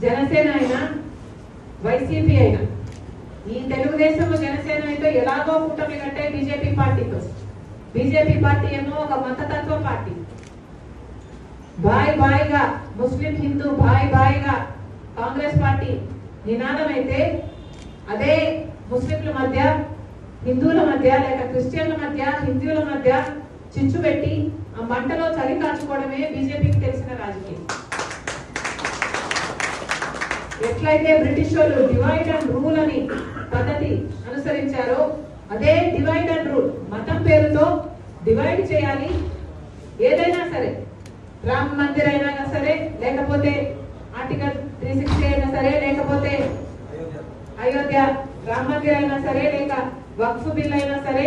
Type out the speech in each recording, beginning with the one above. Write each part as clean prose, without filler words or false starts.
జనసేన అయినా వైసీపీ అయినా ఈ తెలుగుదేశం జనసేన అయితే ఎలాగో కూటమి కట్టే బీజేపీ పార్టీతో. బీజేపీ పార్టీ ఏమో ఒక మతతత్వ పార్టీ. బాయిగా ముస్లిం హిందూ బాయిగా కాంగ్రెస్ పార్టీ నినాదం అయితే అదే ముస్లింల మధ్య హిందువుల మధ్య లేక క్రిస్టియన్ల మధ్య హిందువుల మధ్య చిచ్చు పెట్టి ఆ మంటలో చలి కాచుకోవడమే బీజేపీకి తెలిసిన రాజకీయం. ఎట్లయితే బ్రిటిష్ వాళ్ళు డివైడ్ అండ్ రూల్ అని పద్ధతి అనుసరించారో అదే డివైడ్ అండ్ రూల్ మతం పేరుతో డివైడ్ చేయాలి. ఏదైనా సరే రామ మందిర్ అయినా సరే, లేకపోతే ఆర్టికల్ 360 అయినా సరే, లేకపోతే అయోధ్య రామ మందిర్ అయినా సరే, లేక వక్ఫ్ బిల్ అయినా సరే,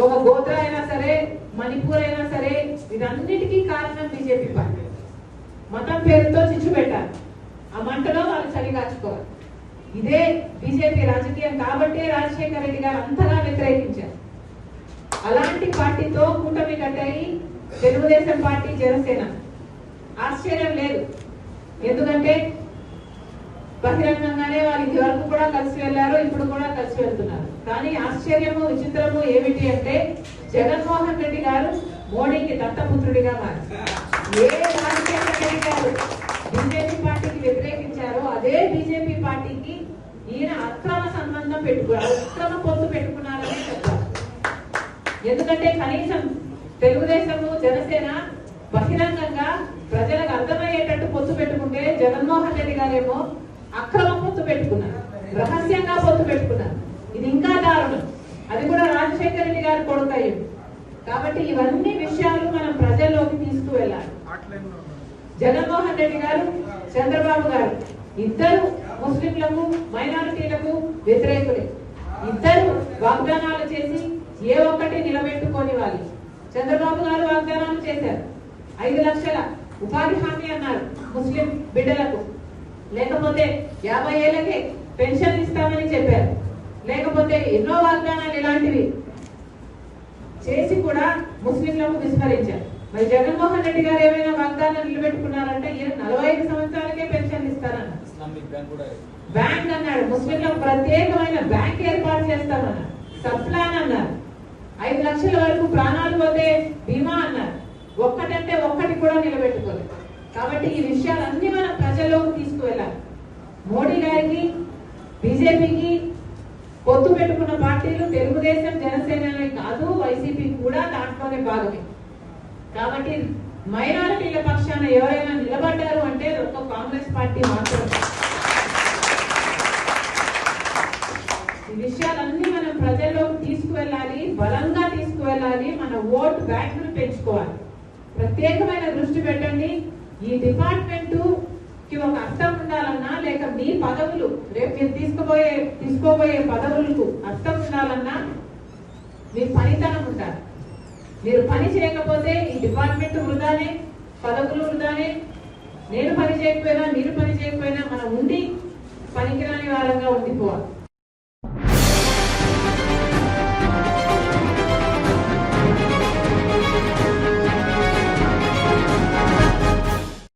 ఒక గోత్రా అయినా సరే, మణిపూర్ అయినా సరే, ఇదన్నిటికీ కారణం బీజేపీ పార్టీ. మతం పేరుతో చిచ్చు పెట్టాలి, ఆ మంటలో వాళ్ళు చలి కాచుకోవాలి. ఇదే బీజేపీ రాజకీయం. కాబట్టి రాజశేఖర రెడ్డి గారు అంతగా వ్యతిరేకించారు. అలాంటి పార్టీతో కూటమి కట్టాయి తెలుగుదేశం పార్టీ జనసేన. ఆశ్చర్యం లేదు, ఎందుకంటే బహిరంగంగానే వాళ్ళు ఇది వరకు కూడా కలిసి వెళ్ళారు, ఇప్పుడు కూడా కలిసి వెళ్తున్నారు. కానీ ఆశ్చర్యము విచిత్రము ఏమిటి అంటే జగన్మోహన్ రెడ్డి గారు మోడీకి దత్తపుత్రుడిగా మారారు. ఏ రాజశేఖర రెడ్డి గారు బీజేపీ పార్టీకి వ్యతిరేకించారో అదే బీజేపీ పార్టీకి ఈయన అక్రమ సంబంధం పెట్టుకున్నారు, అక్రమ పొత్తు పెట్టుకున్నారని చెప్పారు. ఎందుకంటే కనీసం తెలుగుదేశము జనసేన బహిరంగంగా ప్రజలకు అర్థమయ్యేటట్టు పొత్తు పెట్టుకుంటే జగన్మోహన్ రెడ్డి గారేమో అక్రమ పొత్తు పెట్టుకున్నారు, రహస్యంగా పొత్తు పెట్టుకున్నారు. ఇది ఇంకా దారుణం. అది కూడా రాజశేఖర రెడ్డి గారు కొడుకయ్యాడు. కాబట్టి ఇవన్నీ విషయాలు మనం ప్రజల్లోకి తీసుకువెళ్ళాలి. జగన్మోహన్ రెడ్డి గారు, చంద్రబాబు గారు ఇద్దరు ముస్లింలకు మైనారిటీలకు వ్యతిరేకులే. ఇద్దరు వాగ్దానాలు చేసి ఏ ఒక్కటి నిలబెట్టుకోని వాళ్ళు. చంద్రబాబు గారు వాగ్దానాలు చేశారు, 5 లక్షల ఉపాధి హామీ అన్నారు ముస్లిం బిడ్డలకు, లేకపోతే 50 ఏళ్లకే పెన్షన్ ఇస్తామని చెప్పారు, లేకపోతే ఎన్నో వాగ్దానాలు ఇలాంటివి చేసి కూడా ముస్లింలకు విస్మరించారు. మరి జగన్మోహన్ రెడ్డి గారు ఏమైనా వాగ్దానాలు నిలబెట్టుకున్నారంటే 45 సంవత్సరాలకే పెన్షన్ ఇస్తారన్నారు. బ్యాంక్ అన్నాడు, ముస్లింలకు ప్రత్యేకమైన బ్యాంక్ ఏర్పాటు చేస్తామన్నారు. సబ్ ప్లాన్ అన్నారు. 5 లక్షల వరకు ప్రాణాలు పోతే బీమా అన్నారు. ఒక్కటంటే ఒక్కటి కూడా నిలబెట్టుకోలేదు. కాబట్టి ఈ విషయాలన్నీ మనం ప్రజల్లోకి తీసుకువెళ్ళాలి. మోడీ గారికి బీజేపీకి పొత్తు పెట్టుకున్న పార్టీలు తెలుగుదేశం జనసేననే కాదు, వైసీపీ కూడా దాంట్లోనే భాగమే. కాబట్టి మైనారిటీల పక్షాన ఎవరైనా నిలబడ్డారు అంటే ఒక్క కాంగ్రెస్ పార్టీ మాత్రమే. ఈ విషయాలన్నీ మనం ప్రజల్లోకి తీసుకువెళ్ళాలి, బలంగా తీసుకువెళ్ళాలి. మన ఓట్ బ్యాంక్ ను పెంచుకోవాలి. ప్రత్యేకమైన దృష్టి పెట్టండి. ఈ డిపార్ట్మెంట్ కి ఒక అర్థం ఉండాలన్నా, లేక మీ పదవులు రేపు మీరు తీసుకోబోయే పదవులకు అర్థం ఉండాలన్నా మీ పనితనం ఉండాలి. మీరు పని చేయకపోతే ఈ డిపార్ట్మెంట్ వృధానే, పదవులు వృధానే. నేను పని చేయకపోయినా, మీరు పని చేయకపోయినా మనం ఉండి పనికిరాని వాళ్ళంగా ఉండిపోవాలి.